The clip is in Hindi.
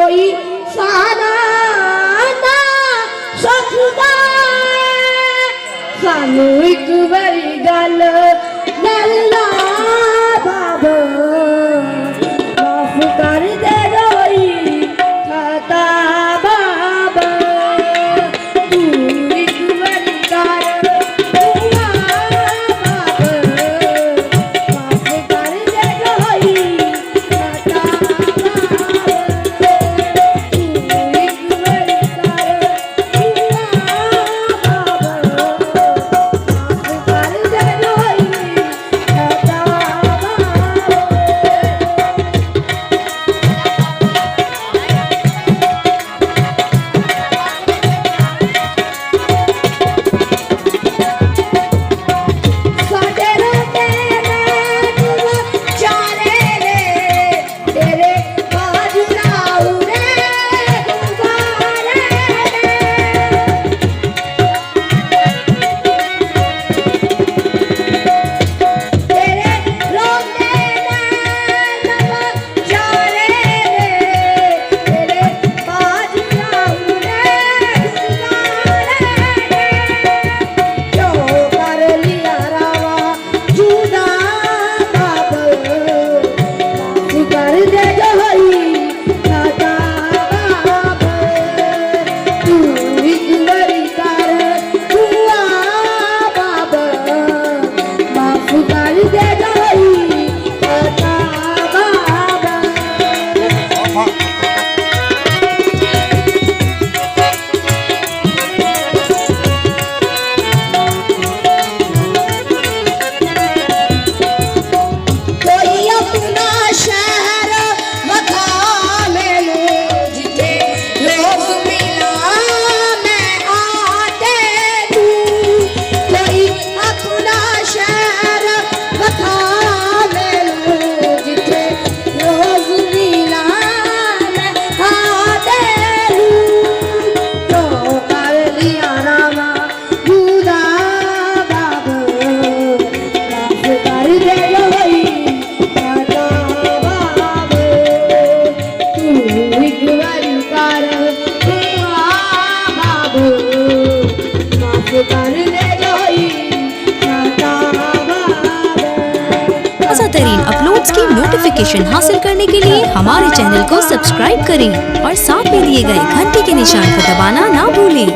कोई साना ना सकदा सानू एक बारी गल लल्ला बाबा माफ कर दे रोई खाता बाबा तू एक बारी कर दुआ बाबा माफ कर दे रोई खाता बाबा तू एक बारी कर दुआ बाबा माफ कर दे रोई खाता ਸਾਡੇ ਰੋਂਦੇ ਨੈਣ ਚਾਰੇ ਨੇ ਤੇਰੇ ਬਾਜੂ ਲਾਉਣੇ ਗੁਬਾਰੇ ਨੇ ਤੇਰੇ ਰੋਂਦੇ ਨੈਣ ਚਾਰੇ ਨੇ ਤੇਰੇ ਬਾਜੂ ਲਾਉਣੇ ਗੁਬਾਰੇ ਨੇ जो कर लिया रावा जुदा बाब माफ कर दे जोई खाता बाब तू एक बारी कर दुआ बाब माफ कर दे जोई खाता बाब कोई अपना शहर बता मैनू जिथे रोज मिला मैं आते तू कोई अपना शहर बता मैनू जिथे रोज मिला मैं आते तो कर लिया रामा जुदा बाब माफ कर दे रोई खाता बाब तू एक बारी कर दुआ बाब माफ कर दे रोई खाता बाब ताज़ा-तरीन अपलोड्स की नोटिफिकेशन हासिल करने के लिए हमारे चैनल को सब्सक्राइब करें और साथ में दिए गए घंटी के निशान को दबाना ना भूलें।